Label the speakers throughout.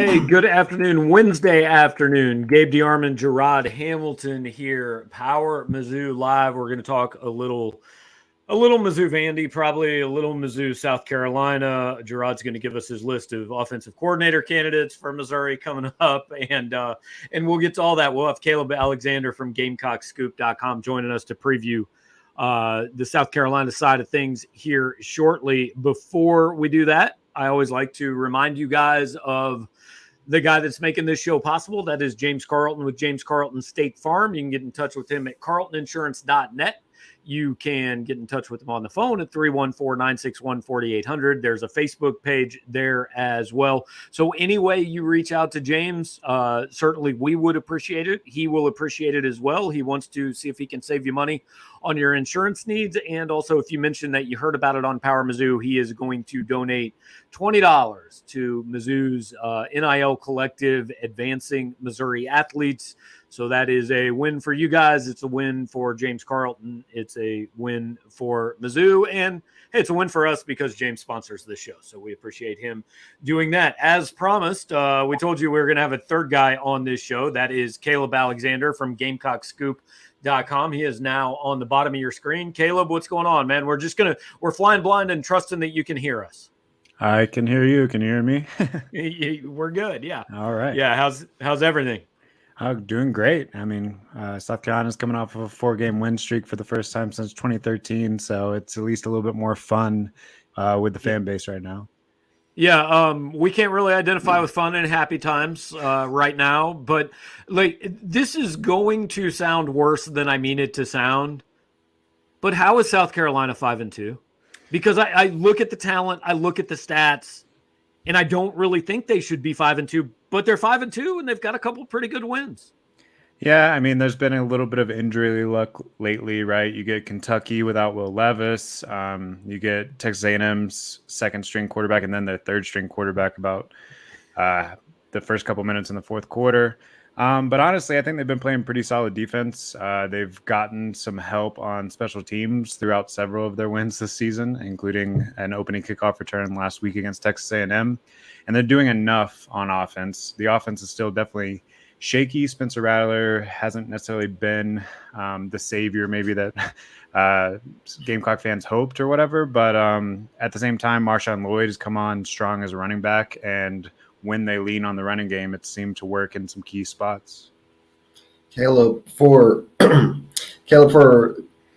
Speaker 1: Hey, good afternoon, Wednesday afternoon. Gabe, DeArmond, Jarod, Hamilton here. PowerMizzou live. We're going to talk a little Mizzou Vandy, probably a little Mizzou South Carolina. Jarod's going to give us his list of offensive coordinator candidates for Missouri coming up, and we'll get to all that. We'll have Caleb Alexander from GamecockScoop.com joining us to preview the South Carolina side of things here shortly. Before we do that, I always like to remind you guys of the guy that's making this show possible. That is James Carlton with James Carlton State Farm. You can get in touch with him at carltoninsurance.net. You can get in touch with him on the phone at 314-961-4800. There's a Facebook page there as well. So any way you reach out to James, certainly we would appreciate it. He will appreciate it as well. He wants to see if he can save you money on your insurance needs. And also, if you mention that you heard about it on PowerMizzou, he is going to donate $20 to Mizzou's NIL collective, Advancing Missouri Athletes. So that is a win for you guys. It's a win for James Carlton. It's a win for Mizzou. And hey, it's a win for us because James sponsors this show. So we appreciate him doing that. As promised, we told you we were going to have a third guy on this show. That is Caleb Alexander from GamecockScoop.com. He is now on the bottom of your screen. Caleb, what's going on, man? We're flying blind and trusting that you can hear us.
Speaker 2: I can hear you. Can you hear me?
Speaker 1: We're good. Yeah.
Speaker 2: All right.
Speaker 1: Yeah. How's everything?
Speaker 2: Doing great. I mean, South Carolina's coming off of a 4-game win streak for the first time since 2013, so it's at least a little bit more fun with the fan base right now.
Speaker 1: Yeah, we can't really identify with fun and happy times right now, but like this is going to sound worse than I mean it to sound. But how is South Carolina 5-2? Because I look at the talent, I look at the stats, and I don't really think they should be 5-2. But they're 5-2, and they've got a couple pretty good wins.
Speaker 2: Yeah, I mean, there's been a little bit of injury luck lately, right? You get Kentucky without Will Levis. You get Texas A&M's second-string quarterback and then their third-string quarterback about the first couple minutes in the fourth quarter. But honestly, I think they've been playing pretty solid defense. They've gotten some help on special teams throughout several of their wins this season, including an opening kickoff return last week against Texas A&M. And they're doing enough on offense. The offense is still definitely shaky. Spencer Rattler hasn't necessarily been the savior maybe that Gamecock fans hoped or whatever. But at the same time, Marshawn Lloyd has come on strong as a running back. And when they lean on the running game, it seemed to work in some key spots.
Speaker 3: Caleb, for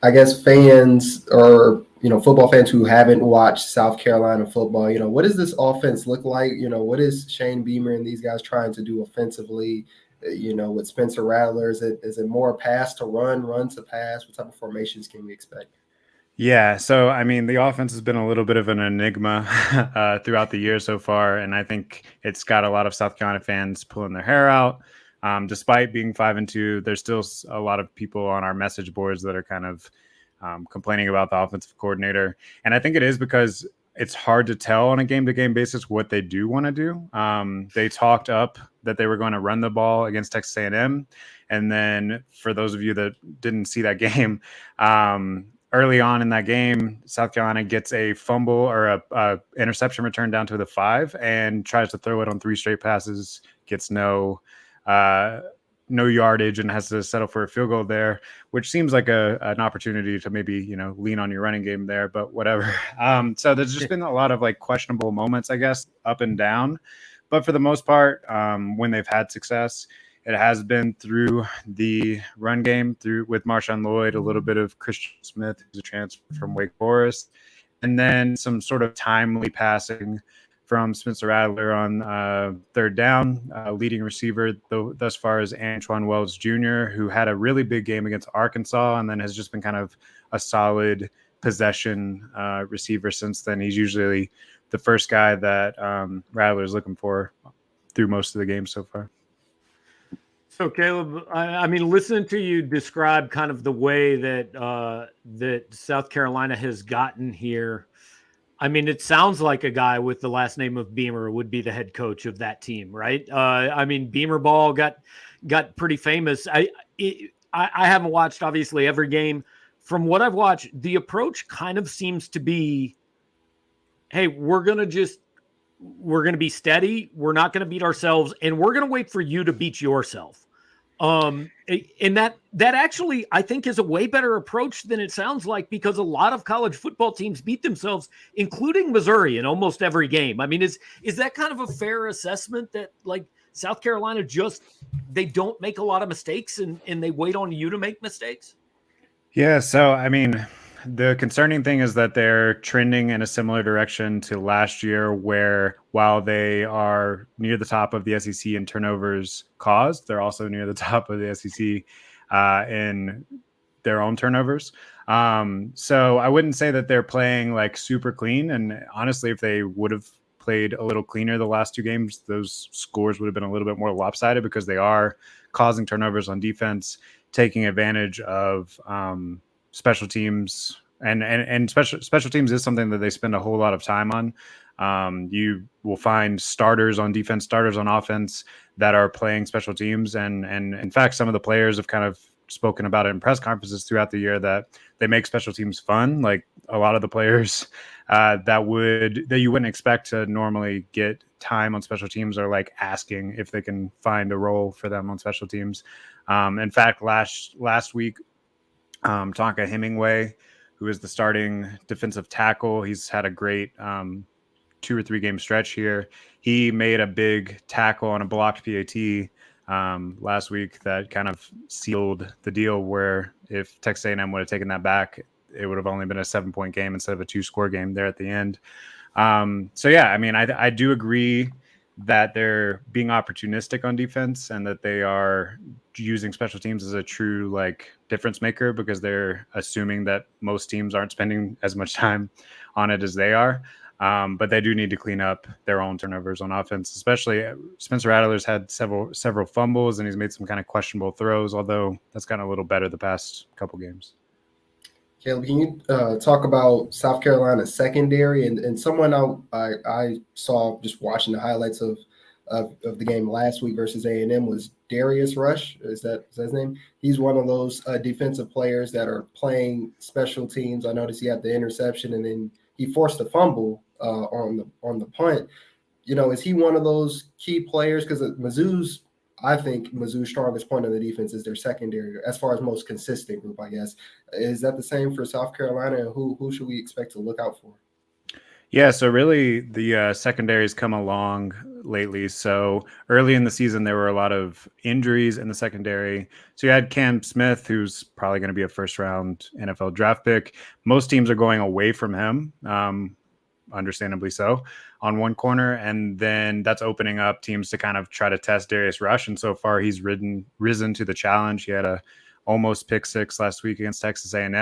Speaker 3: I guess fans or football fans who haven't watched South Carolina football, what does this offense look like? What is Shane Beamer and these guys trying to do offensively? With Spencer Rattler, is it more pass to run to pass? What type of formations can we expect?
Speaker 2: Yeah, so I mean, the offense has been a little bit of an enigma throughout the year so far, and I think it's got a lot of South Carolina fans pulling their hair out. Despite being 5-2, there's still a lot of people on our message boards that are kind of complaining about the offensive coordinator, and I think it is because it's hard to tell on a game-to-game basis what they do want to do. They talked up that they were going to run the ball against Texas A&M, and then for those of you that didn't see that game, early on in that game, South Carolina gets a fumble or a interception return down to the 5 and tries to throw it on 3 straight passes, gets no yardage and has to settle for a field goal there, which seems like an opportunity to maybe, lean on your running game there, but whatever. So there's just been a lot of like questionable moments, I guess, up and down. But for the most part, when they've had success, it has been through the run game, with Marshawn Lloyd, a little bit of Christian Smith, who's a transfer from Wake Forest, and then some sort of timely passing from Spencer Rattler on third down. Leading receiver thus far is Antoine Wells Jr., who had a really big game against Arkansas and then has just been kind of a solid possession receiver since then. He's usually the first guy that Rattler is looking for through most of the game so far.
Speaker 1: So Caleb, I mean, listening to you describe kind of the way that South Carolina has gotten here, I mean, it sounds like a guy with the last name of Beamer would be the head coach of that team, right? I mean, Beamer ball got pretty famous. I haven't watched obviously every game. From what I've watched, the approach kind of seems to be, hey, we're gonna just we're going to be steady. We're not going to beat ourselves, and we're going to wait for you to beat yourself. And that actually, I think, is a way better approach than it sounds like, because a lot of college football teams beat themselves, including Missouri, in almost every game. I mean, is that kind of a fair assessment, that like South Carolina they don't make a lot of mistakes and they wait on you to make mistakes?
Speaker 2: Yeah. So, I mean, the concerning thing is that they're trending in a similar direction to last year, where while they are near the top of the SEC in turnovers caused, they're also near the top of the SEC in their own turnovers. So I wouldn't say that they're playing like super clean. And honestly, if they would have played a little cleaner the last two games, those scores would have been a little bit more lopsided, because they are causing turnovers on defense, taking advantage of special teams, and special teams is something that they spend a whole lot of time on. You will find starters on defense, starters on offense that are playing special teams, and in fact, some of the players have kind of spoken about it in press conferences throughout the year, that they make special teams fun. Like a lot of the players that you wouldn't expect to normally get time on special teams are like asking if they can find a role for them on special teams. In fact, last week, Tonka Hemingway, who is the starting defensive tackle, he's had a great 2 or 3 game stretch here. He made a big tackle on a blocked PAT last week that kind of sealed the deal, where if Texas A&M would have taken that back, it would have only been a 7-point game instead of a 2-score game there at the end. So yeah, I mean, I do agree that they're being opportunistic on defense, and that they are using special teams as a true like difference maker, because they're assuming that most teams aren't spending as much time on it as they are. But they do need to clean up their own turnovers on offense. Especially Spencer Rattler's had several fumbles, and he's made some kind of questionable throws, although that's gotten a little better the past couple games.
Speaker 3: Caleb, can you talk about South Carolina's secondary? And someone I saw just watching the highlights of the game last week versus A&M was Darius Rush. Is that his name? He's one of those defensive players that are playing special teams. I noticed he had the interception, and then he forced a fumble on the punt. You know, is he one of those key players? Because I think Mizzou's strongest point of the defense is their secondary, as far as most consistent group, I guess. Is that the same for South Carolina? And who should we expect to look out for?
Speaker 2: Yeah, so really the secondary's come along lately. So early in the season, there were a lot of injuries in the secondary. So you had Cam Smith, who's probably going to be a first-round NFL draft pick. Most teams are going away from him, understandably so, on one corner. And then that's opening up teams to kind of try to test Darius Rush. And so far, he's risen to the challenge. He had a almost pick 6 last week against Texas A&M.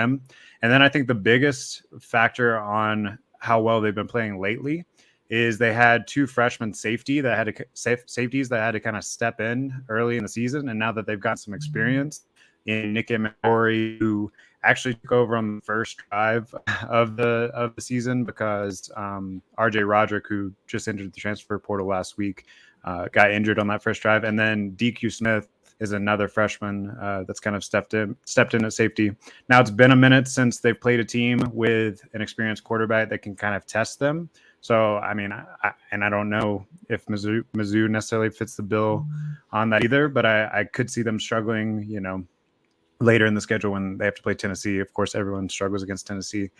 Speaker 2: And then I think the biggest factor on how well they've been playing lately is they had 2 freshman safeties that had to kind of step in early in the season. And now that they've got some experience in Nick Emery, who actually took over on the first drive of the season, because RJ Roderick, who just entered the transfer portal last week, got injured on that first drive. And then DQ Smith is another freshman that's kind of stepped in at safety. Now it's been a minute since they've played a team with an experienced quarterback that can kind of test them. So, I mean, I don't know if Mizzou necessarily fits the bill on that either, but I could see them struggling, later in the schedule when they have to play Tennessee. Of course, everyone struggles against Tennessee.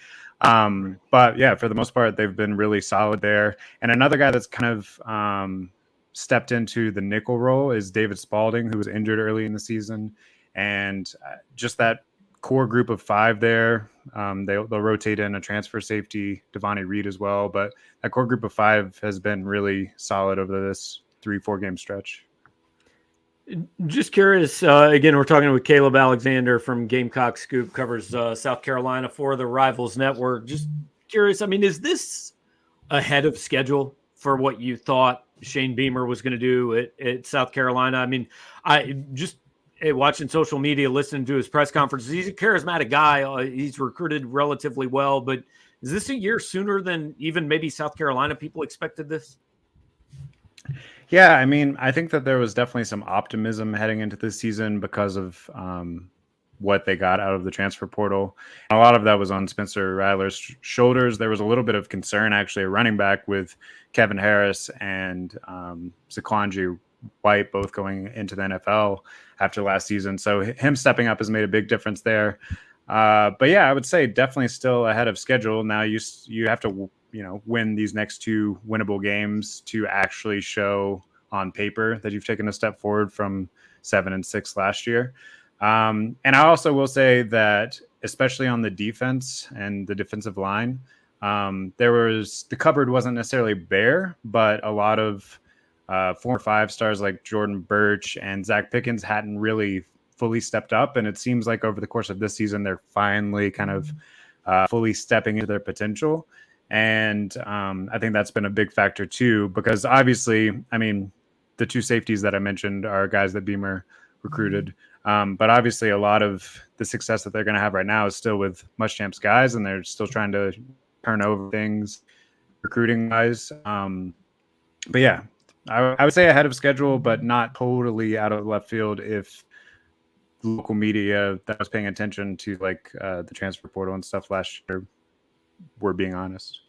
Speaker 2: But yeah, for the most part, they've been really solid there. And another guy that's kind of stepped into the nickel role is David Spalding, who was injured early in the season. And just that core group of 5 there, they'll rotate in a transfer safety, Devontae Reed as well. But that core group of 5 has been really solid over this 3-4 game stretch.
Speaker 1: Just curious, again, we're talking with Caleb Alexander from Gamecock Scoop, covers South Carolina for the Rivals Network. Just curious, I mean, is this ahead of schedule for what you thought Shane Beamer was going to do at South Carolina? I mean, I just watching social media, listening to his press conferences, he's a charismatic guy. He's recruited relatively well, but is this a year sooner than even maybe South Carolina people expected this?
Speaker 2: Yeah, I mean, I think that there was definitely some optimism heading into this season because of what they got out of the transfer portal. And a lot of that was on Spencer Rattler's shoulders. There was a little bit of concern actually at running back with Kevin Harris and Zaquandre White both going into the NFL after last season. So him stepping up has made a big difference there. But yeah, I would say definitely still ahead of schedule. Now you have to, win these next two winnable games to actually show on paper that you've taken a step forward from 7-6 last year. And I also will say that, especially on the defense and the defensive line, the cupboard wasn't necessarily bare, but a lot of 4 or 5 stars like Jordan Birch and Zach Pickens hadn't really fully stepped up. And it seems like over the course of this season, they're finally kind of fully stepping into their potential. And I think that's been a big factor too, because obviously, I mean, the 2 safeties that I mentioned are guys that Beamer recruited. But obviously a lot of the success that they're going to have right now is still with Muschamp's guys, and they're still trying to turn over things recruiting wise. But yeah, I would say ahead of schedule, but not totally out of left field if local media that was paying attention to like the transfer portal and stuff last year were being honest.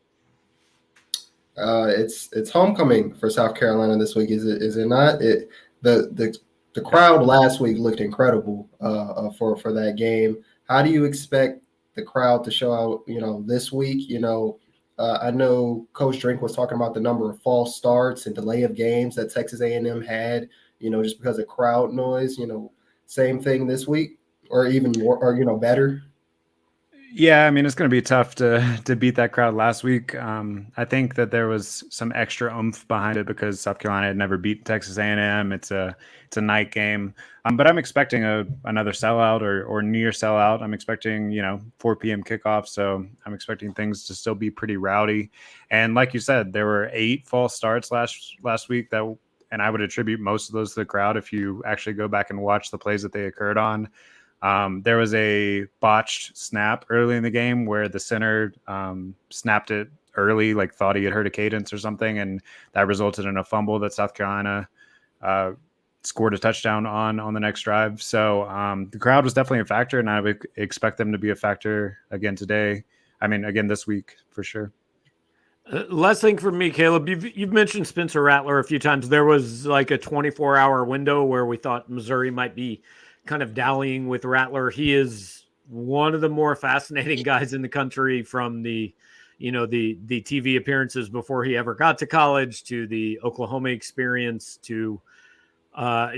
Speaker 3: It's homecoming for South Carolina this week, is it not? The crowd last week looked incredible for that game. How do you expect the crowd to show out, this week? I know Coach Drink was talking about the number of false starts and delay of games that Texas A&M had, just because of crowd noise. Same thing this week, or even more, or better.
Speaker 2: Yeah, I mean, it's going to be tough to beat that crowd last week. I think that there was some extra oomph behind it because South Carolina had never beat Texas A&M. It's a night game, but I'm expecting another sellout or near sellout. I'm expecting 4 p.m. kickoff, so I'm expecting things to still be pretty rowdy. And like you said, there were 8 false starts last week and I would attribute most of those to the crowd if you actually go back and watch the plays that they occurred on. There was a botched snap early in the game where the center snapped it early, like thought he had heard a cadence or something, and that resulted in a fumble that South Carolina scored a touchdown on the next drive. So the crowd was definitely a factor, and I would expect them to be a factor again today. I mean, again this week for sure.
Speaker 1: Last thing for me, Caleb, you've mentioned Spencer Rattler a few times. There was like a 24-hour window where we thought Missouri might be kind of dallying with Rattler. He is one of the more fascinating guys in the country, from the TV appearances before he ever got to college to the Oklahoma experience to, I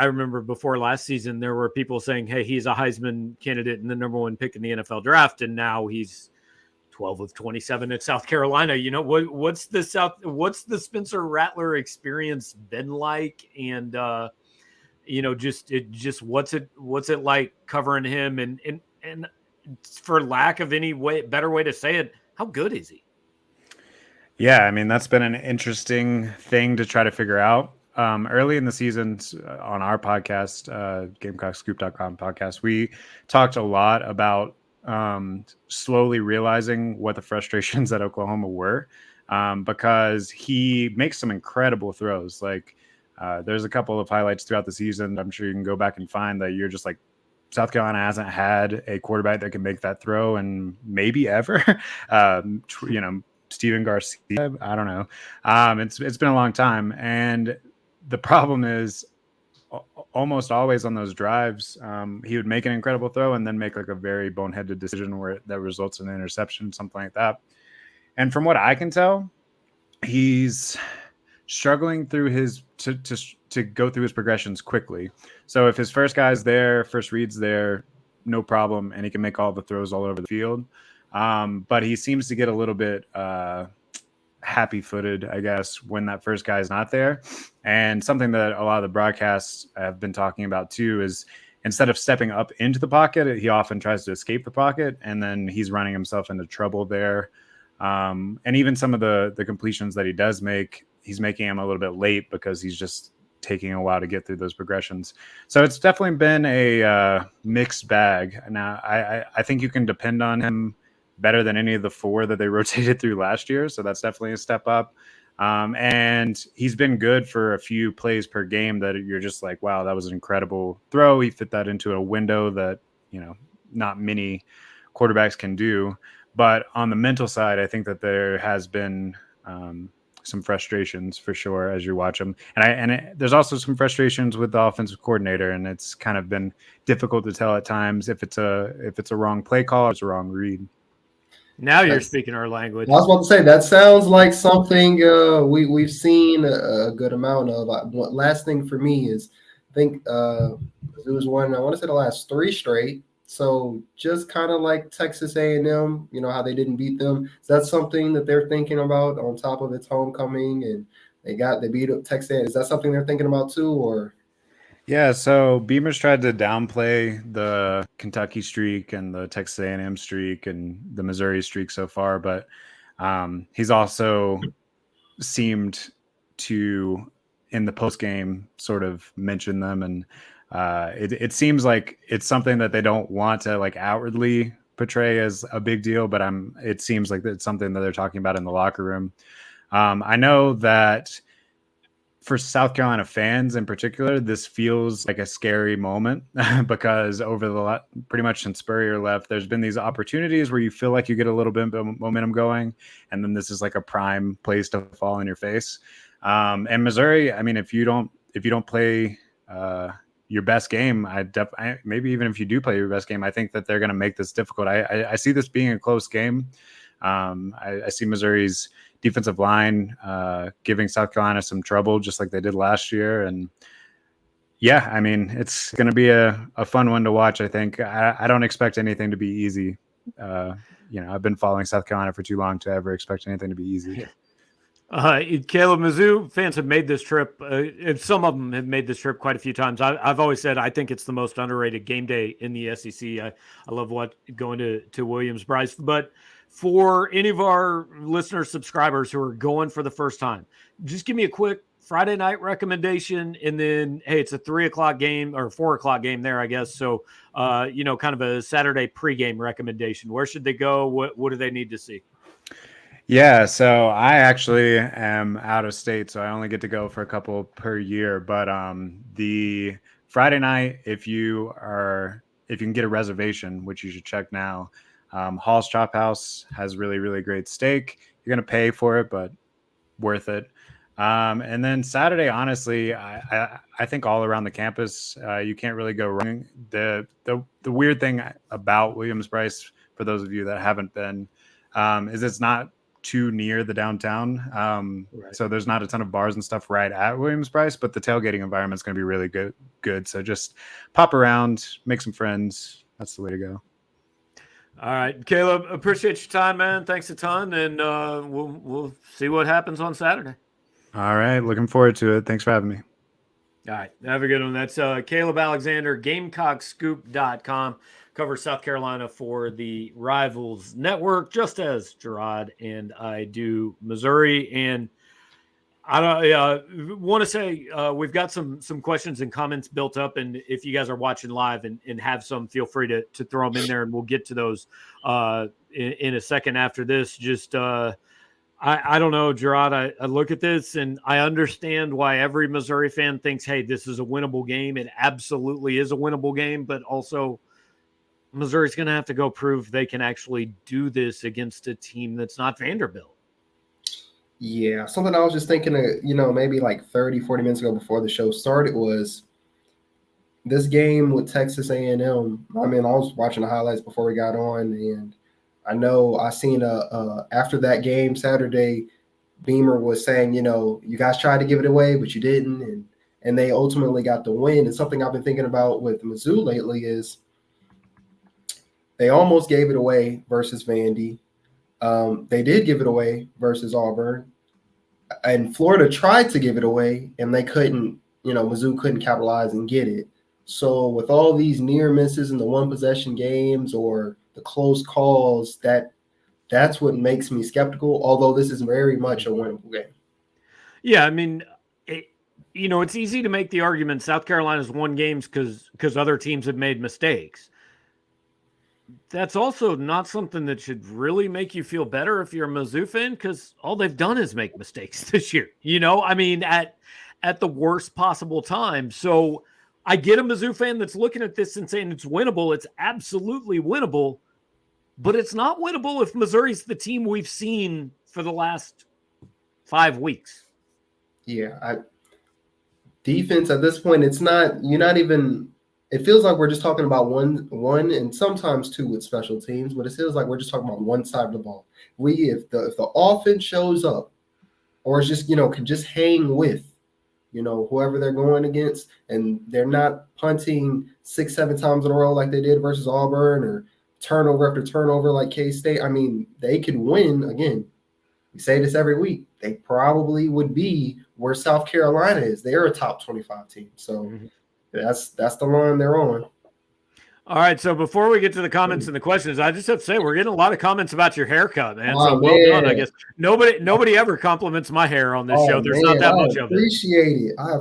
Speaker 1: remember before last season, there were people saying, hey, he's a Heisman candidate and the number 1 pick in the NFL draft. And now he's 12 of 27 at South Carolina. What's the Spencer Rattler experience been like? And, just what's it like covering him, and for lack of any better way to say it, how good is he?
Speaker 2: Yeah, I mean, that's been an interesting thing to try to figure out. Early in the season on our podcast, GamecockScoop.com podcast, we talked a lot about slowly realizing what the frustrations at Oklahoma were, because he makes some incredible throws. Like there's a couple of highlights throughout the season I'm sure you can go back and find that you're just like, South Carolina hasn't had a quarterback that can make that throw and maybe ever. Steven Garcia, I don't know. It's been a long time, and the problem is almost always on those drives, he would make an incredible throw and then make like a very boneheaded decision that results in an interception, something like that. And from what I can tell, he's struggling through to go through his progressions quickly. So if his first read's there, no problem, and he can make all the throws all over the field. But he seems to get a little bit happy-footed, I guess, when that first guy is not there. And something that a lot of the broadcasts have been talking about too is, instead of stepping up into the pocket, he often tries to escape the pocket, and then he's running himself into trouble there. And even some of the completions that he does make, he's making them a little bit late because he's just taking a while to get through those progressions. So it's definitely been a mixed bag. Now, I think you can depend on him better than any of the 4 that they rotated through last year. So that's definitely a step up. And he's been good for a few plays per game that you're just like, wow, that was an incredible throw. He fit that into a window that, not many quarterbacks can do. But on the mental side, I think that there has been some frustrations for sure as you watch them. There's also some frustrations with the offensive coordinator, and it's kind of been difficult to tell at times if it's a wrong play call or it's a wrong read.
Speaker 1: Now you're speaking our language.
Speaker 3: I was about to say that sounds like something we've seen a good amount of. Last thing for me is I think it was one I want to say the last 3 straight. So just kind of like Texas A&M, how they didn't beat them. Is that something that they're thinking about on top of its homecoming and they beat up Texas A&M? Is that something they're thinking about too, or?
Speaker 2: Yeah, so Beamer's tried to downplay the Kentucky streak and the Texas A&M streak and the Missouri streak so far, but he's also seemed to, in the postgame, sort of mention them, and it seems like it's something that they don't want to like outwardly portray as a big deal, but it seems like it's something that they're talking about in the locker room. I know that for South Carolina fans in particular, this feels like a scary moment because pretty much since Spurrier left, there's been these opportunities where you feel like you get a little bit of momentum going, and then this is like a prime place to fall in your face. And Missouri, I mean, if you don't play your best game, maybe even if you do play your best game, I think that they're going to make this difficult. I see this being a close game. I see Missouri's defensive line giving South Carolina some trouble, just like they did last year. And yeah, I mean, it's going to be a fun one to watch. I think I don't expect anything to be easy. I've been following South Carolina for too long to ever expect anything to be easy.
Speaker 1: Caleb, Mizzou fans have made this trip. Some of them have made this trip quite a few times. I've always said I think it's the most underrated game day in the SEC. I love going to Williams-Brice. But for any of our listeners, subscribers who are going for the first time, just give me a quick Friday night recommendation. And then, hey, it's a 3:00 game or 4:00 game there, I guess. So, kind of a Saturday pregame recommendation. Where should they go? What do they need to see?
Speaker 2: Yeah, so I actually am out of state, so I only get to go for a couple per year. But the Friday night, if you can get a reservation, which you should check now, Hall's Chop House has really, really great steak. You're gonna pay for it, but worth it. And then Saturday, honestly, I think all around the campus, you can't really go wrong. The weird thing about Williams-Brice, for those of you that haven't been, is it's not too near the downtown. Right. So there's not a ton of bars and stuff right at Williams-Brice, but the tailgating environment is going to be really good. So just pop around, make some friends. That's the way to go.
Speaker 1: All right, Caleb, appreciate your time, man. Thanks a ton. And we'll see what happens on Saturday.
Speaker 2: All right. Looking forward to it. Thanks for having me.
Speaker 1: All right. Have a good one. That's Caleb Alexander, GamecockScoop.com. Covers South Carolina for the Rivals Network, just as Jarod and I do Missouri. And I want to say we've got some questions and comments built up. And if you guys are watching live and have some, feel free to throw them in there, and we'll get to those in a second after this. Just I don't know, Jarod, I look at this and I understand why every Missouri fan thinks, hey, this is a winnable game. It absolutely is a winnable game, but also Missouri's going to have to go prove they can actually do this against a team that's not Vanderbilt.
Speaker 3: Yeah, something I was just thinking of, maybe like 30, 40 minutes ago before the show started was this game with Texas A&M. I mean, I was watching the highlights before we got on, and I know I seen after that game Saturday, Beamer was saying, you guys tried to give it away, but you didn't, and they ultimately got the win. And something I've been thinking about with Mizzou lately is they almost gave it away versus Vandy. They did give it away versus Auburn. And Florida tried to give it away, and they couldn't, Mizzou couldn't capitalize and get it. So with all these near misses in the one-possession games or the close calls, that's what makes me skeptical, although this is very much a winnable game.
Speaker 1: Yeah, I mean, it's easy to make the argument South Carolina's won games because other teams have made mistakes. that's also not something that should really make you feel better if you're a Mizzou fan, because all they've done is make mistakes this year. I mean, at the worst possible time. So I get a Mizzou fan that's looking at this and saying it's winnable. It's absolutely winnable, but it's not winnable if Missouri's the team we've seen for the last 5 weeks.
Speaker 3: Yeah, defense at this point, it's not. You're not even. It feels like we're just talking about one, and sometimes two with special teams, but it feels like we're just talking about one side of the ball. If the offense shows up, or it's just can just hang with, whoever they're going against, and they're not punting 6-7 times in a row like they did versus Auburn, or turnover after turnover like K-State. I mean, they could win again. We say this every week. They probably would be where South Carolina is. They're a top 25 team. So that's the line they're on.
Speaker 1: All right. So before we get to the comments and the questions, I just have to say we're getting a lot of comments about your haircut, man.
Speaker 3: Oh,
Speaker 1: so well done, I guess. Nobody ever compliments my hair on this show. There's not that much of it.
Speaker 3: I appreciate it. I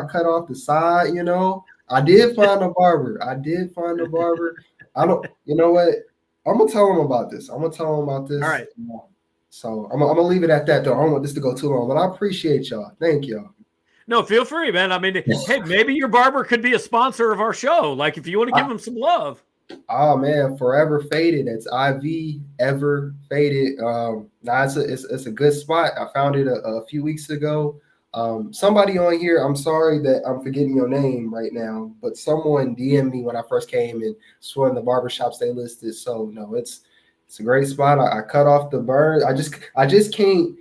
Speaker 3: cut off the side, I did find a barber. I don't, you know what? I'm going to tell him about this. All
Speaker 1: right.
Speaker 3: So I'm gonna leave it at that, though. I don't want this to go too long, but I appreciate y'all. Thank y'all.
Speaker 1: No, feel free, man. I mean, hey, maybe your barber could be a sponsor of our show. Like, if you want to give him some love.
Speaker 3: Oh man, Forever Faded. That's IV Ever Faded. It's a good spot. I found it a few weeks ago. Somebody on here, I'm sorry that I'm forgetting your name right now, but someone DM'd me when I first came and it's one of the barbershops they listed. So no, it's a great spot. I cut off the burn. I just can't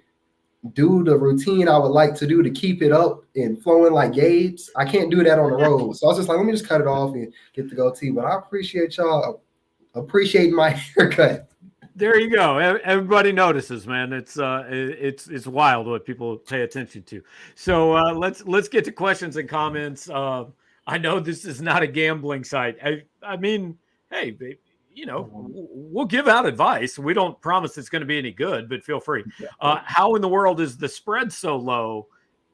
Speaker 3: do the routine I would like to do to keep it up and flowing like Gabe's. I can't do that on the road. So I was just like, let me just cut it off and get the goatee. But I appreciate y'all appreciating my haircut.
Speaker 1: There you go. Everybody notices, man. It's wild what people pay attention to. So let's get to questions and comments. I know this is not a gambling site. I mean, hey, baby. We'll give out advice. We don't promise it's going to be any good, but feel free. How in the world is the spread so low?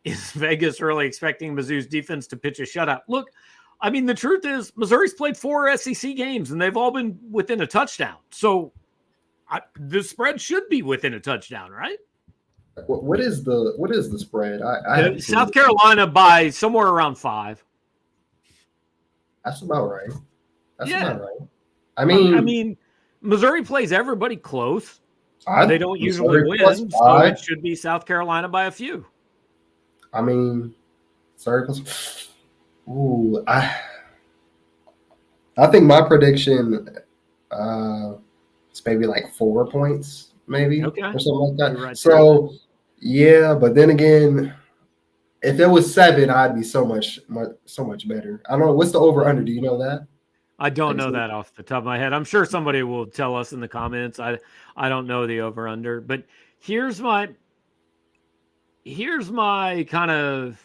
Speaker 1: Is Vegas really expecting Mizzou's defense to pitch a shutout? Look, I mean, the truth is Missouri's played 4 SEC games and they've all been within a touchdown. So the spread should be within a touchdown, right?
Speaker 3: What is the spread? I
Speaker 1: South Carolina by somewhere around 5.
Speaker 3: That's about right. That's about right. I
Speaker 1: mean, Missouri plays everybody close. They don't usually win, so it should be South Carolina by a few.
Speaker 3: I mean, ooh, I think my prediction is maybe like 4 points, maybe or something like that. Right, so yeah, but then again, if it was 7, I'd be so much better. I don't know what's the over under. Do you know that?
Speaker 1: I don't know that off the top of my head. I'm sure somebody will tell us in the comments. I don't know the over under, but here's my kind of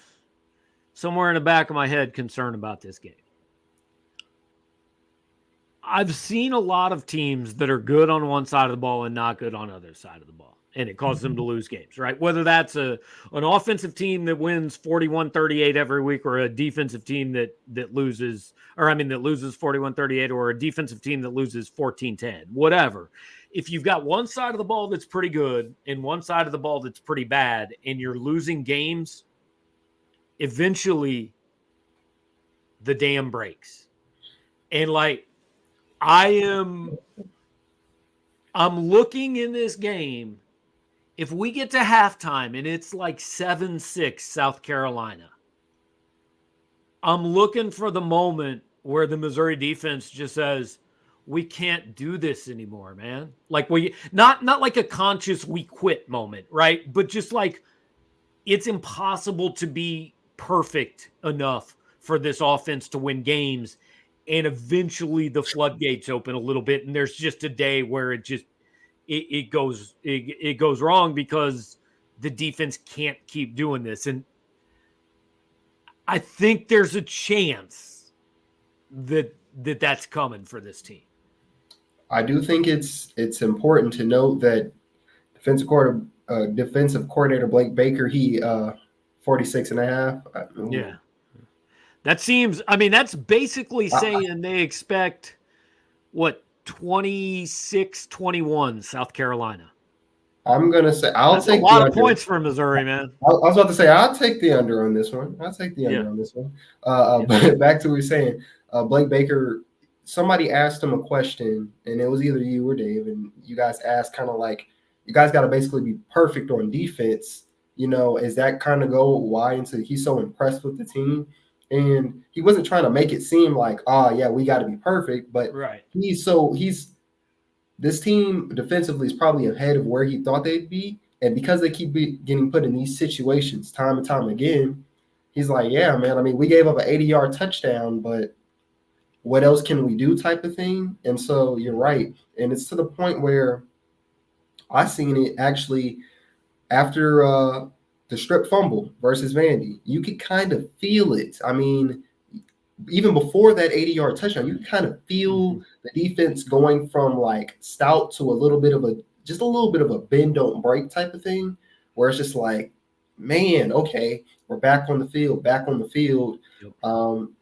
Speaker 1: somewhere in the back of my head concern about this game. I've seen a lot of teams that are good on one side of the ball and not good on the other side of the ball, and it causes them to lose games, right? Whether that's an offensive team that wins 41-38 every week, or a defensive team that loses 41-38, or a defensive team that loses 14-10, whatever. If you've got one side of the ball that's pretty good and one side of the ball that's pretty bad, and you're losing games, eventually the dam breaks. And I'm looking in this game. If we get to halftime and it's like 7-6 South Carolina, I'm looking for the moment where the Missouri defense just says, we can't do this anymore, man. Like not like a conscious we quit moment, right? But just like it's impossible to be perfect enough for this offense to win games. And eventually the floodgates open a little bit, and there's just a day where it goes wrong because the defense can't keep doing this. And I think there's a chance that's coming for this team.
Speaker 3: I do think it's important to note that defensive coordinator Blake Baker, he 46.5.
Speaker 1: Yeah. That seems, I mean, that's basically saying they expect 26-21 South Carolina.
Speaker 3: I'm going to say
Speaker 1: That's a lot of points for Missouri, man.
Speaker 3: I was about to say I'll take the under on this one. But back to what we were saying, Blake Baker, somebody asked him a question, and it was either you or Dave, and you guys asked kind of like, you guys got to basically be perfect on defense. Is that kind of why into he's so impressed with the team? And he wasn't trying to make it seem like, we got to be perfect, but
Speaker 1: right.
Speaker 3: This team defensively is probably ahead of where he thought they'd be. And because they keep getting put in these situations time and time again, he's like, yeah, man, I mean, we gave up an 80-yard touchdown, but what else can we do type of thing? And so you're right. And it's to the point where I seen it actually after the strip fumble versus Vandy. You could kind of feel it. I mean, even before that 80-yard touchdown, you can kind of feel the defense going from like stout to a little bit of a bend don't break type of thing, where it's just like, man, okay, we're back on the field. Yep.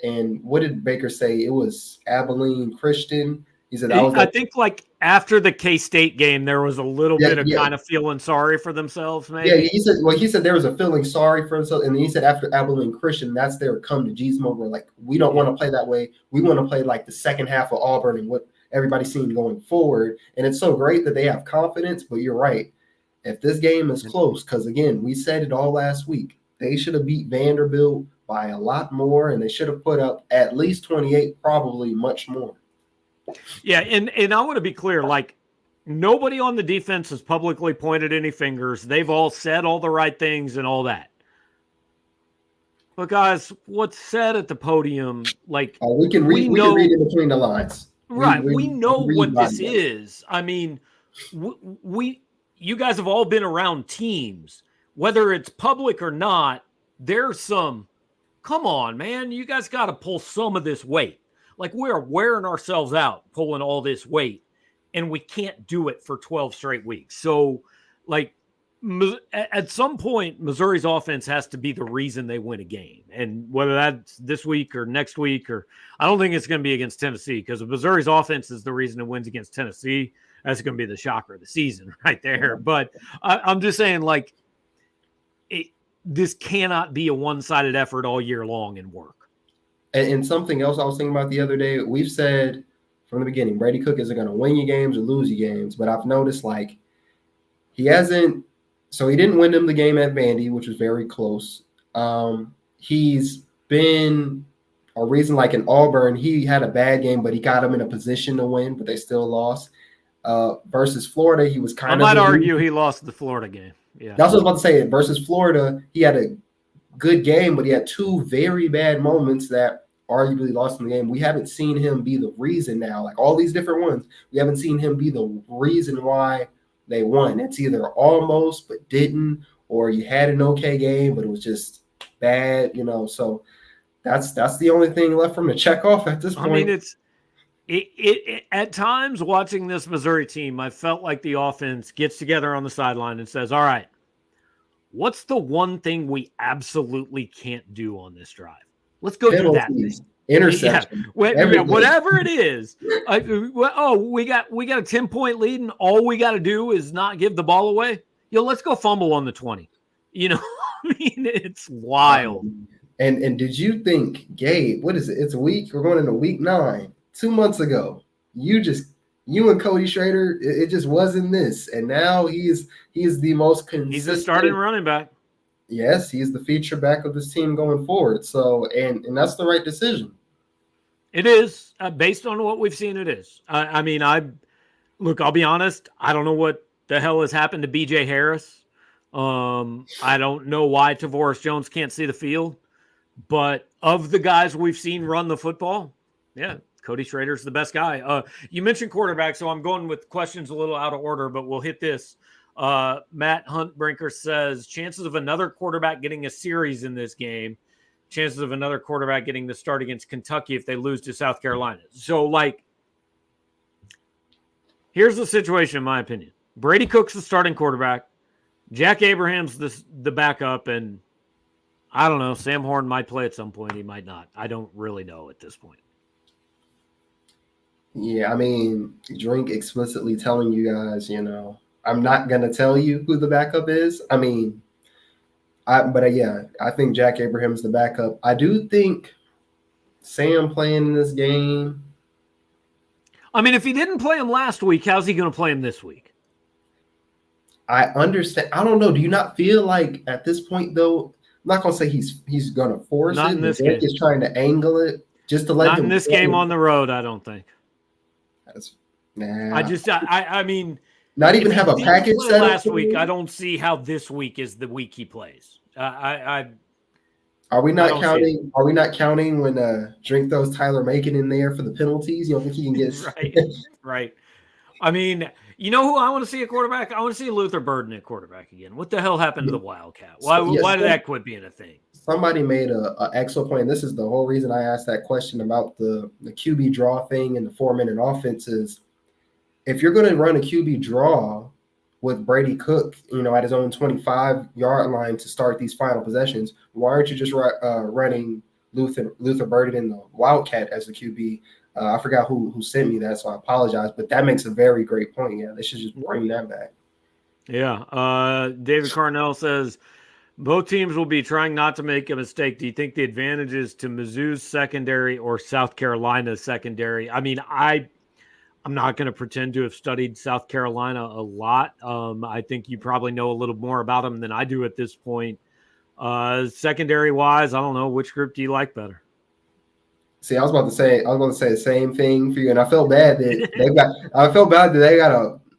Speaker 3: And what did Baker say? It was Abilene Christian. He said
Speaker 1: I think like after the K-State game, there was a little bit of kind of feeling sorry for themselves, maybe.
Speaker 3: Yeah, he said there was a feeling sorry for himself, and then he said after Abilene Christian, that's their come to Jesus moment. Where like we don't want to play that way. We want to play like the second half of Auburn and what everybody's seen going forward. And it's so great that they have confidence. But you're right. If this game is close, because again, we said it all last week, they should have beat Vanderbilt by a lot more, and they should have put up at least 28, probably much more.
Speaker 1: Yeah, and I want to be clear, like nobody on the defense has publicly pointed any fingers. They've all said all the right things and all that. But guys, what's said at the podium, like
Speaker 3: we can read in between the lines.
Speaker 1: Right. We know what this is. I mean, you guys have all been around teams, whether it's public or not. There's some, come on, man, you guys got to pull some of this weight. Like we're wearing ourselves out pulling all this weight, and we can't do it for 12 straight weeks. So, like, at some point, Missouri's offense has to be the reason they win a game. And whether that's this week or next week, or I don't think it's going to be against Tennessee, because if Missouri's offense is the reason it wins against Tennessee, that's going to be the shocker of the season right there. But I'm just saying, like, this cannot be a one-sided effort all year long and work.
Speaker 3: And something else I was thinking about the other day, we've said from the beginning, Brady Cook isn't going to win you games or lose you games. But I've noticed, like, he didn't win them the game at Vandy, which was very close. He's been a reason, like in Auburn, he had a bad game, but he got him in a position to win, but they still lost. Versus Florida, he was kind of.
Speaker 1: I might argue he lost the Florida game. Yeah.
Speaker 3: That's what I was about to say. Versus Florida, he had a good game, but he had two very bad moments that arguably lost him the game. We haven't seen him be the reason now. Like all these different ones, we haven't seen him be the reason why they won. It's either almost but didn't, or you had an okay game, but it was just bad, So that's the only thing left for him to check off at this point.
Speaker 1: I mean, it at times watching this Missouri team, I felt like the offense gets together on the sideline and says, all right, what's the one thing we absolutely can't do on this drive? Let's go do that thing.
Speaker 3: Interception.
Speaker 1: Yeah, whatever it is. We got a 10-point lead, and all we got to do is not give the ball away. Let's go fumble on the 20. I mean, it's wild.
Speaker 3: And did you think, Gabe, what is it? It's a week. We're going into week 9. 2 months ago, you and Cody Schrader, it just wasn't this. And now he is the most consistent.
Speaker 1: He's a starting running back.
Speaker 3: Yes, he's the feature back of this team going forward. So, and that's the right decision.
Speaker 1: It is. Based on what we've seen, it is. I'll be honest. I don't know what the hell has happened to B.J. Harris. I don't know why Tavoris Jones can't see the field. But of the guys we've seen run the football, yeah, Cody Schrader's the best guy. You mentioned quarterback, so I'm going with questions a little out of order, but we'll hit this. Matt Huntbrinker says, chances of another quarterback getting a series in this game, chances of another quarterback getting the start against Kentucky if they lose to South Carolina. So, like, here's the situation, in my opinion. Brady Cook's the starting quarterback. Jack Abraham's the backup, and I don't know. Sam Horn might play at some point. He might not. I don't really know at this point.
Speaker 3: Yeah, I mean, Drink explicitly telling you guys, I'm not gonna tell you who the backup is. I mean, yeah, I think Jack Abraham's the backup. I do think Sam playing in this game.
Speaker 1: I mean, if he didn't play him last week, how's he going to play him this week?
Speaker 3: I understand. I don't know. Do you not feel like at this point, though? I'm not gonna say he's gonna force
Speaker 1: Not
Speaker 3: it.
Speaker 1: in this
Speaker 3: Drake
Speaker 1: game.
Speaker 3: is trying to angle it just to let
Speaker 1: Not
Speaker 3: him.
Speaker 1: in this game on the road, I don't think.
Speaker 3: Nah.
Speaker 1: I mean,
Speaker 3: not even have a package set
Speaker 1: last week. I don't see how this week is the week he plays.
Speaker 3: Are we not counting? Are we not counting when Drink throws Tyler Macon in there for the penalties? You don't think he can get
Speaker 1: right? I mean, you know who I want to see a quarterback? I want to see Luther Burden at quarterback again. What the hell happened to the Wildcat? Why did that quit being a thing?
Speaker 3: Somebody made an excellent point. This is the whole reason I asked that question about the QB draw thing and the 4-minute offenses. If you're going to run a QB draw with Brady Cook, at his own 25-yard line to start these final possessions, why aren't you just running Luther Burden in the Wildcat as the QB? I forgot who sent me that, so I apologize. But that makes a very great point. Yeah, they should just bring that back.
Speaker 1: Yeah. David Carnell says both teams will be trying not to make a mistake. Do you think the advantage is to Mizzou's secondary or South Carolina's secondary? I mean, I'm not going to pretend to have studied South Carolina a lot. I think you probably know a little more about them than I do at this point. Secondary-wise, I don't know. Which group do you like better?
Speaker 3: See, I was about to say the same thing for you, and I felt bad that they got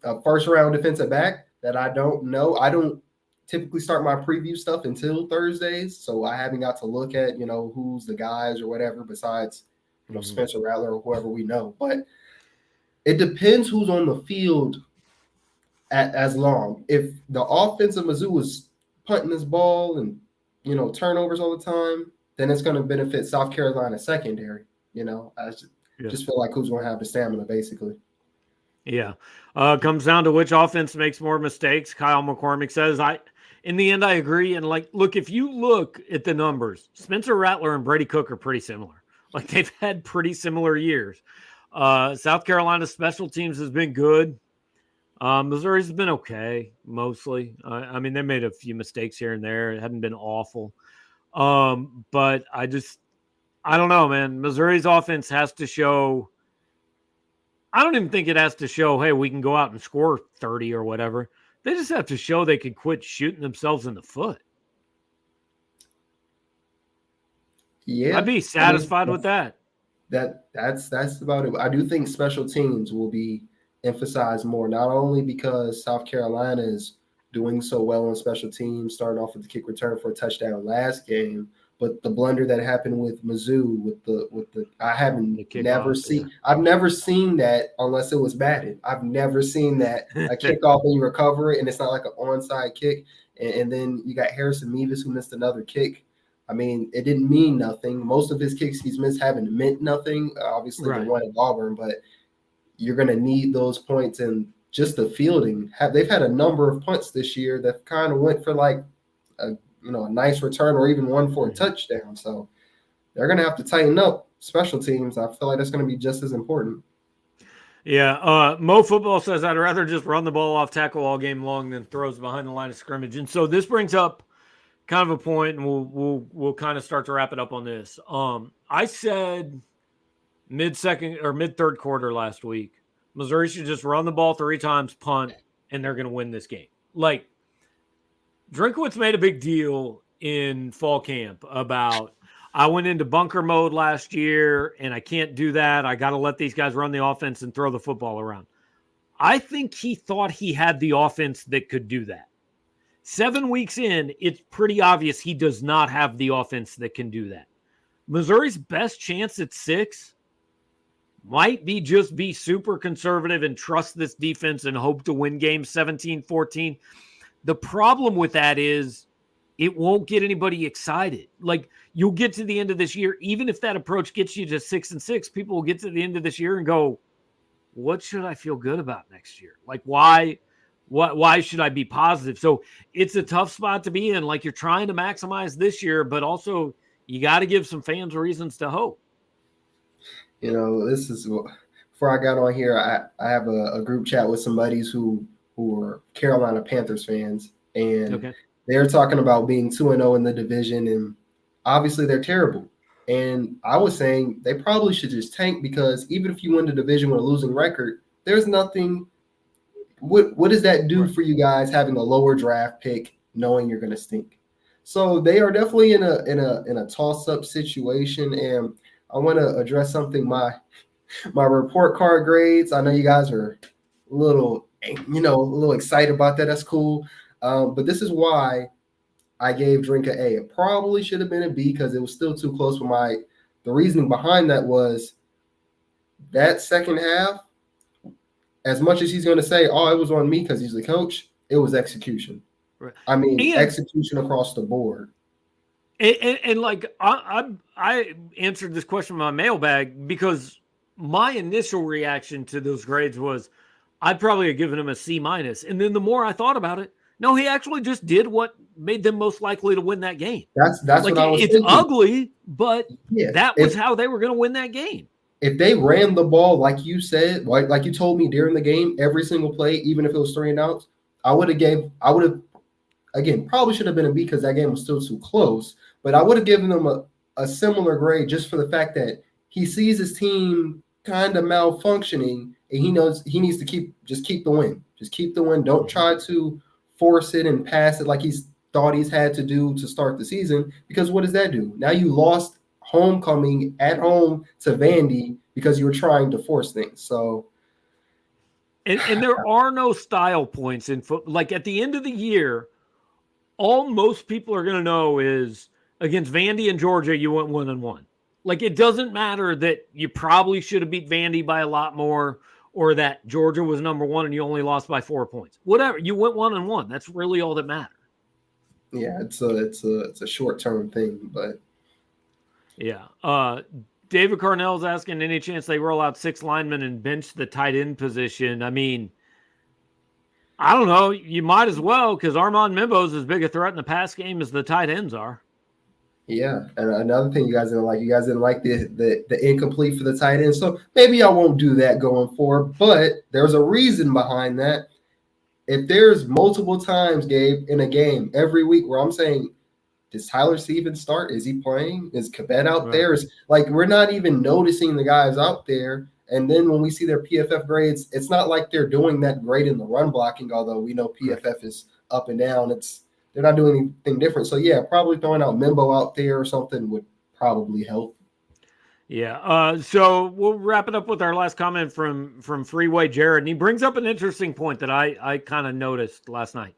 Speaker 3: a first-round defensive back that I don't know. I don't typically start my preview stuff until Thursdays, so I haven't got to look at who's the guys or whatever besides Spencer Rattler or whoever we know. But it depends who's on the field as long. If the offense of Mizzou is punting this ball and turnovers all the time, then it's going to benefit South Carolina secondary. I just feel like who's going to have the stamina, basically.
Speaker 1: Yeah. Comes down to which offense makes more mistakes. Kyle McCormick says, in the end, I agree. And look, if you look at the numbers, Spencer Rattler and Brady Cook are pretty similar. They've had pretty similar years. South Carolina's special teams has been good. Missouri's been okay, mostly. I mean, they made a few mistakes here and there. It hadn't been awful. But I don't know, man. Missouri's offense has to show. I don't even think it has to show, hey, we can go out and score 30 or whatever. They just have to show they can quit shooting themselves in the foot.
Speaker 3: Yeah.
Speaker 1: I'd be satisfied with that.
Speaker 3: That's about it. I do think special teams will be emphasized more, not only because South Carolina is doing so well on special teams, starting off with the kick return for a touchdown last game, but the blunder that happened with Mizzou with the I've never seen that unless it was batted. I've never seen that a kickoff and you recover it and it's not like an onside kick. And then you got Harrison Mevis who missed another kick. I mean, it didn't mean nothing. Most of his kicks he's missed haven't meant nothing. Obviously, the one at Auburn, but you're going to need those points and just the fielding. They've had a number of punts this year that kind of went for like a nice return or even one for a touchdown. So they're going to have to tighten up special teams. I feel like that's going to be just as important.
Speaker 1: Yeah. Mo Football says I'd rather just run the ball off tackle all game long than throws behind the line of scrimmage. And so this brings up kind of a point, and we'll kind of start to wrap it up on this. I said mid-second or mid-third quarter last week, Missouri should just run the ball 3 times, punt, and they're going to win this game. Drinkwitz made a big deal in fall camp about, I went into bunker mode last year, and I can't do that. I got to let these guys run the offense and throw the football around. I think he thought he had the offense that could do that. 7 weeks in, it's pretty obvious he does not have the offense that can do that. Missouri's best chance at 6 might be just be super conservative and trust this defense and hope to win games 17-14. The problem with that is it won't get anybody excited. You'll get to the end of this year, even if that approach gets you to 6-6, people will get to the end of this year and go, what should I feel good about next year? Why should I be positive? So it's a tough spot to be in. You're trying to maximize this year, but also you got to give some fans reasons to hope.
Speaker 3: This is before I got on here, I have a group chat with some buddies who are Carolina Panthers fans, and they're talking about being 2-0 in the division, and obviously they're terrible. And I was saying they probably should just tank, because even if you win the division with a losing record, there's nothing. What does that do for you guys having a lower draft pick, knowing you're going to stink? So they are definitely in a toss-up situation, and I want to address something. My report card grades. I know you guys are a little excited about that. That's cool, but this is why I gave Drink an A. It probably should have been a B because it was still too close. For the reasoning behind that was that second half. As much as he's going to say, "Oh, it was on me because he's the coach," it was execution. Right. I mean, execution across the board.
Speaker 1: And like I answered this question in my mailbag because my initial reaction to those grades was I'd probably have given him a C-. And then the more I thought about it, no, he actually just did what made them most likely to win that game.
Speaker 3: That's like, what I was thinking.
Speaker 1: It's ugly, but that was how they were going to win that game.
Speaker 3: If they ran the ball like you said, like you told me during the game, every single play, even if it was 3 and outs, I would have again, probably should have been a B because that game was still too close, but I would have given them a similar grade just for the fact that he sees his team kind of malfunctioning and he knows he needs to keep the win. Just keep the win. Don't try to force it and pass it like he's thought he's had to do to start the season, because what does that do? Now you lost homecoming at home to Vandy because you were trying to force things. So,
Speaker 1: and there are no style points in football. Like at the end of the year, all most people are going to know is against Vandy and Georgia, you went 1-1. Like it doesn't matter that you probably should have beat Vandy by a lot more, or that Georgia was number 1 and you only lost by 4 points. Whatever, you went 1-1. That's really all that matters.
Speaker 3: Yeah, it's a short-term thing, but.
Speaker 1: Yeah. David Carnell's asking, any chance they roll out 6 linemen and bench the tight end position? I mean, I don't know. You might as well, because Armand Mimbo's as big a threat in the pass game as the tight ends are.
Speaker 3: Yeah, and another thing you guys didn't like the incomplete for the tight end. So maybe I won't do that going forward, but there's a reason behind that. If there's multiple times, Gabe, in a game every week where I'm saying, does Tyler Stevens start? Is he playing? Is Kibet out there? Is like we're not even noticing the guys out there. And then when we see their PFF grades, it's not like they're doing that great in the run blocking, although we know PFF is up and down. They're not doing anything different. So yeah, probably throwing out Mimbo out there or something would probably help.
Speaker 1: Yeah. So we'll wrap it up with our last comment from Freeway Jarod. And he brings up an interesting point that I kind of noticed last night.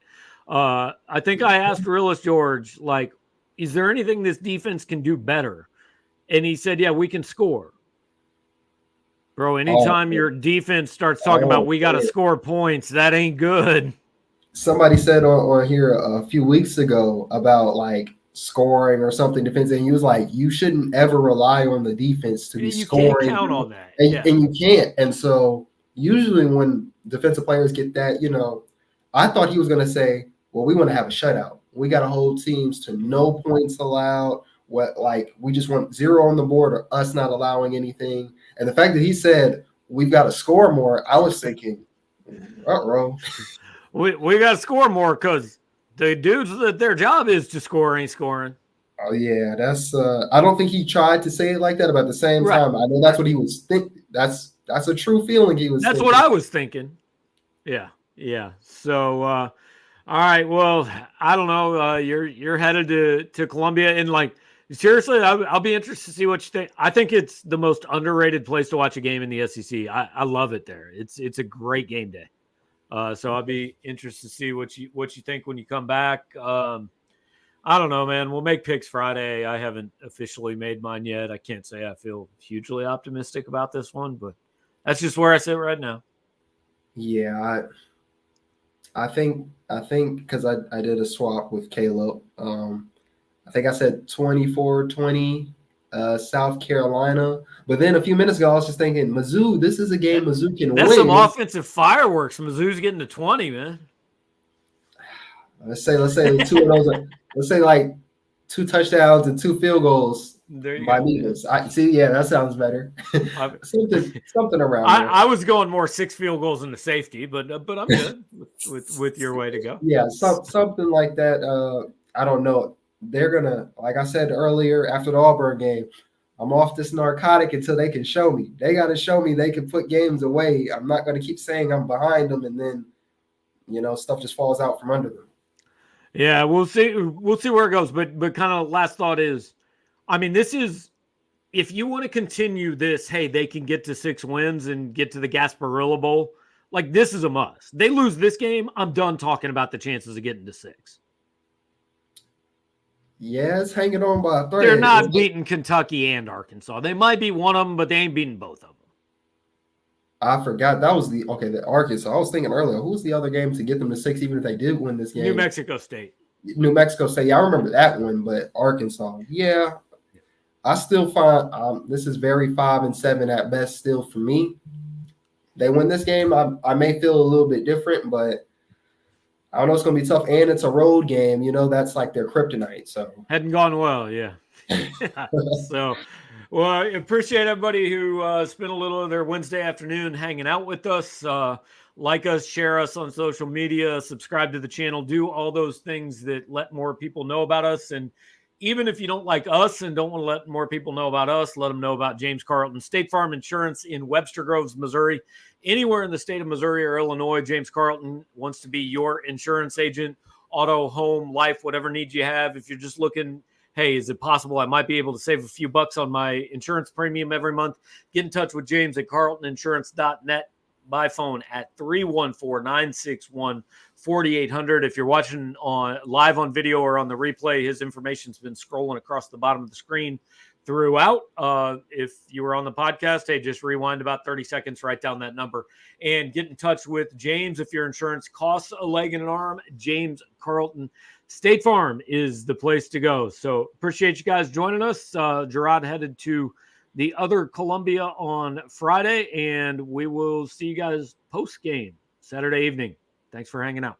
Speaker 1: I think I asked Realist George, like, is there anything this defense can do better? And he said, yeah, we can score. Bro, anytime your defense starts talking about we got to score points, that ain't good.
Speaker 3: Somebody said on here a few weeks ago about like scoring or something defensive, and he was like, you shouldn't ever rely on the defense to be scoring. You
Speaker 1: can't count on that.
Speaker 3: And you can't. And so usually when defensive players get that, I thought he was going to say, well, we want to have a shutout. We got to hold teams to no points allowed. We just want 0 on the board or us not allowing anything. And the fact that he said we've got to score more, I was thinking, uh-oh.
Speaker 1: We got to score more because the dudes that their job is to score ain't scoring.
Speaker 3: Oh yeah, that's. I don't think he tried to say it like that, but at the same time, I know that's what he was thinking. That's a true feeling he was.
Speaker 1: That's
Speaker 3: thinking.
Speaker 1: What I was thinking. Yeah. So. All right. Well, I don't know. You're headed to Columbia, and like seriously, I'll be interested to see what you think. I think it's the most underrated place to watch a game in the SEC. I love it there. It's a great game day. So I'll be interested to see what you think when you come back. I don't know, man. We'll make picks Friday. I haven't officially made mine yet. I can't say I feel hugely optimistic about this one, but that's just where I sit right now.
Speaker 3: Yeah, I think because I did a swap with Caleb. I think I said 24-20 South Carolina. But then a few minutes ago, I was just thinking, Mizzou, this is a game Mizzou can win.
Speaker 1: That's some offensive fireworks. Mizzou's getting to 20, man.
Speaker 3: Let's say 2 of those. Let's say like 2 touchdowns and 2 field goals.
Speaker 1: There you
Speaker 3: My
Speaker 1: go.
Speaker 3: Migos. I see. Yeah, that sounds better. something around there.
Speaker 1: I was going more 6 field goals and a safety, but I'm good with your way to go.
Speaker 3: Yeah, something like that. I don't know. They're gonna, like I said earlier, after the Auburn game, I'm off this narcotic until they can show me. They got to show me they can put games away. I'm not going to keep saying I'm behind them, and then stuff just falls out from under them.
Speaker 1: Yeah, we'll see. We'll see where it goes. But kind of last thought is, I mean, this is, if you want to continue this, hey, they can get to 6 wins and get to the Gasparilla Bowl. Like, this is a must. They lose this game, I'm done talking about the chances of getting to 6.
Speaker 3: Yeah, it's hanging on by a thread.
Speaker 1: They're not beating Kentucky and Arkansas. They might be one of them, but they ain't beating both of them.
Speaker 3: I forgot that was the Arkansas. I was thinking earlier, who was the other game to get them to 6, even if they did win this game?
Speaker 1: New Mexico State.
Speaker 3: New Mexico State. Yeah, I remember that one, but Arkansas. Yeah, I still find this is very 5-7 at best still for me. They win this game, I may feel a little bit different, but I don't know. It's going to be tough, and it's a road game. That's like their kryptonite. So
Speaker 1: hadn't gone well, yeah. So, well, I appreciate everybody who spent a little of their Wednesday afternoon hanging out with us. Like us, share us on social media, subscribe to the channel, do all those things that let more people know about us. And even if you don't like us and don't want to let more people know about us, let them know about James Carlton, State Farm Insurance in Webster Groves, Missouri. Anywhere in the state of Missouri or Illinois, James Carlton wants to be your insurance agent, auto, home, life, whatever needs you have. If you're just looking, hey, is it possible I might be able to save a few bucks on my insurance premium every month? Get in touch with James at carltoninsurance.net by phone at 314-961-4800. If you're watching on live on video or on the replay, his information's been scrolling across the bottom of the screen throughout. If you were on the podcast, hey, just rewind about 30 seconds, write down that number, and get in touch with James if your insurance costs a leg and an arm. James Carlton, State Farm is the place to go. So appreciate you guys joining us. Jarod headed to the other Columbia on Friday, and we will see you guys post-game Saturday evening. Thanks for hanging out.